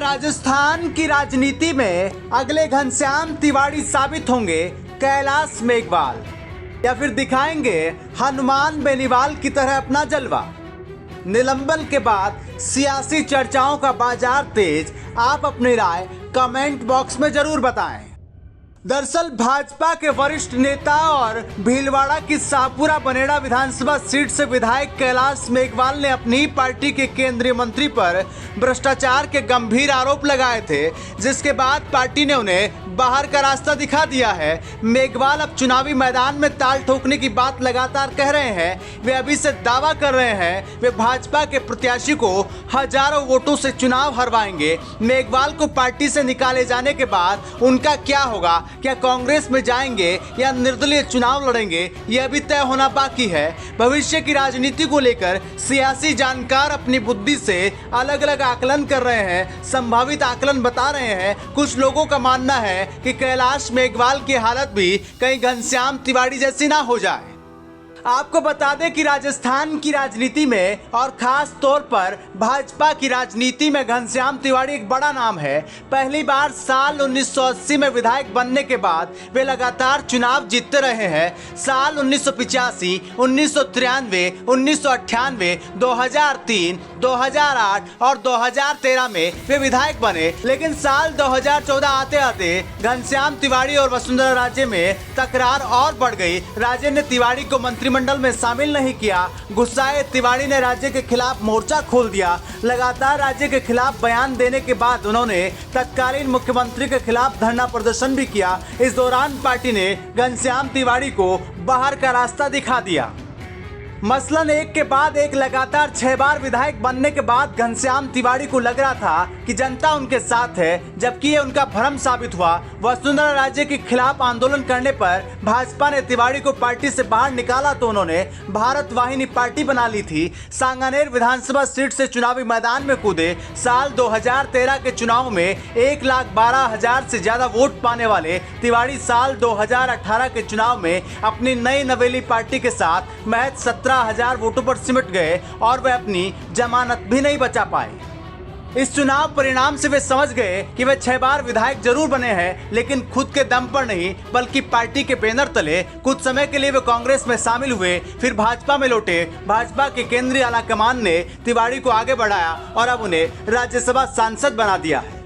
राजस्थान की राजनीति में अगले घनश्याम तिवाड़ी साबित होंगे कैलाश मेघवाल या फिर दिखाएंगे हनुमान बेनीवाल की तरह अपना जलवा। निलंबन के बाद सियासी चर्चाओं का बाजार तेज। आप अपनी राय कमेंट बॉक्स में जरूर बताएं। दरअसल भाजपा के वरिष्ठ नेता और भीलवाड़ा की शाहपुरा बनेड़ा विधानसभा सीट से विधायक कैलाश मेघवाल ने अपनी पार्टी के केंद्रीय मंत्री पर भ्रष्टाचार के गंभीर आरोप लगाए थे, जिसके बाद पार्टी ने उन्हें बाहर का रास्ता दिखा दिया है। मेघवाल अब चुनावी मैदान में ताल ठोकने की बात लगातार कह रहे हैं। वे अभी से दावा कर रहे हैं वे भाजपा के प्रत्याशी को हजारों वोटों से चुनाव हरवाएंगे। मेघवाल को पार्टी से निकाले जाने के बाद उनका क्या होगा? क्या कांग्रेस में जाएंगे या निर्दलीय चुनाव लड़ेंगे, यह अभी तय होना बाकी है। भविष्य की राजनीति को लेकर सियासी जानकार अपनी बुद्धि से अलग अलग आकलन कर रहे हैं, संभावित आकलन बता रहे हैं। कुछ लोगों का मानना है कि कैलाश मेघवाल की हालत भी कहीं घनश्याम तिवाड़ी जैसी ना हो जाए। आपको बता दें कि राजस्थान की राजनीति में और खास तौर पर भाजपा की राजनीति में घनश्याम तिवाड़ी एक बड़ा नाम है। पहली बार साल 1980 में विधायक बनने के बाद वे लगातार चुनाव जीतते रहे हैं। साल 1985, 1993, 1998, 2003, 2008 और 2013 में वे विधायक बने। लेकिन साल 2014 आते आते घनश्याम तिवाड़ी और वसुंधरा राजे में तकरार और बढ़ गई। राजे ने तिवाड़ी को मंत्रिमंडल में शामिल नहीं किया। गुस्साए तिवाड़ी ने राज्य के खिलाफ मोर्चा खोल दिया। लगातार राज्य के खिलाफ बयान देने के बाद उन्होंने तत्कालीन मुख्यमंत्री के खिलाफ धरना प्रदर्शन भी किया। इस दौरान पार्टी ने घनश्याम तिवाड़ी को बाहर का रास्ता दिखा दिया। मसलन एक के बाद एक लगातार 6 बार विधायक बनने के बाद घनश्याम तिवाड़ी को लग रहा था कि जनता उनके साथ है, जबकि ये उनका भ्रम साबित हुआ। वसुंधरा राजे के खिलाफ आंदोलन करने पर भाजपा ने तिवाड़ी को पार्टी से बाहर निकाला तो उन्होंने भारत वाहिनी पार्टी बना ली थी। सांगानेर विधानसभा सीट से चुनावी मैदान में कूदे। साल 2013 के चुनाव में 1,12,000 से ज्यादा वोट पाने वाले तिवाड़ी साल 2018 के चुनाव में अपनी नई नवेली पार्टी के साथ महज 17,000 वोटों पर सिमट गए और वे अपनी जमानत भी नहीं बचा पाए। इस चुनाव परिणाम से वे समझ गए कि वे 6 बार विधायक जरूर बने हैं, लेकिन खुद के दम पर नहीं बल्कि पार्टी के बैनर तले। कुछ समय के लिए वे कांग्रेस में शामिल हुए, फिर भाजपा में लौटे। भाजपा के केंद्रीय आलाकमान ने तिवाड़ी को आगे बढ़ाया और अब उन्हें राज्यसभा सांसद बना दिया है।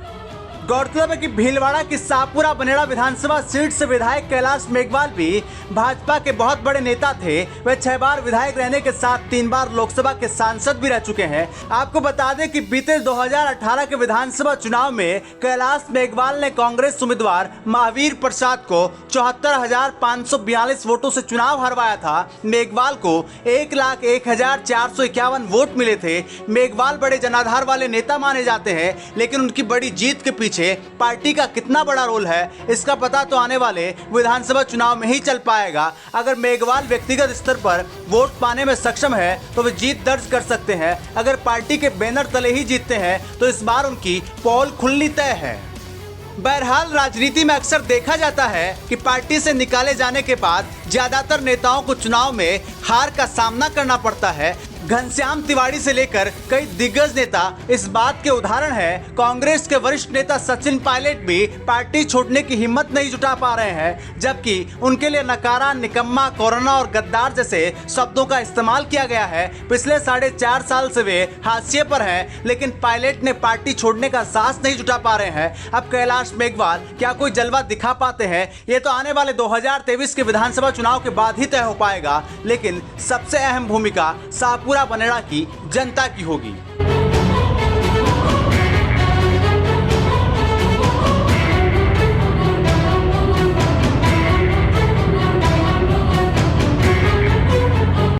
गौरतलब है कि भीलवाड़ा की शाहपुरा बनेड़ा विधानसभा सीट से विधायक कैलाश मेघवाल भी भाजपा के बहुत बड़े नेता थे। वे 6 बार विधायक रहने के साथ 3 बार लोकसभा के सांसद भी रह चुके हैं। आपको बता दें कि बीते 2018 के विधानसभा चुनाव में कैलाश मेघवाल ने कांग्रेस उम्मीदवार महावीर प्रसाद को 74,542 वोटों से चुनाव हरवाया था। मेघवाल को 1,01,451 वोट मिले थे। मेघवाल बड़े जनाधार वाले नेता माने जाते हैं, लेकिन उनकी बड़ी जीत के पीछे पार्टी का कितना बड़ा रोल है, इसका पता तो आने वाले विधानसभा चुनाव में ही चल पाएगा। अगर मेघवाल व्यक्तिगत स्तर पर वोट पाने में सक्षम है तो वे जीत दर्ज कर सकते हैं। अगर पार्टी के बैनर तले ही जीतते हैं तो इस बार उनकी पोल खुलनी तय है। बहरहाल राजनीति में अक्सर देखा जाता है कि पार्टी से निकाले जाने के बाद ज्यादातर नेताओं को चुनाव में हार का सामना करना पड़ता है। घनश्याम तिवाड़ी से लेकर कई दिग्गज नेता इस बात के उदाहरण हैं। कांग्रेस के वरिष्ठ नेता सचिन पायलट भी पार्टी छोड़ने की हिम्मत नहीं जुटा पा रहे हैं, जबकि उनके लिए नकारा, निकम्मा, कोरोना और गद्दार जैसे शब्दों का इस्तेमाल किया गया है। पिछले 4.5 साल से वे हाशिए पर हैं, लेकिन पायलट ने पार्टी छोड़ने का साहस नहीं जुटा पा रहे हैं। अब कैलाश मेघवाल क्या कोई जलवा दिखा पाते हैं, ये तो आने वाले 2023 के विधानसभा चुनाव के बाद ही तय हो पाएगा। लेकिन सबसे अहम भूमिका शाहपुरा बनेड़ा की जनता की होगी।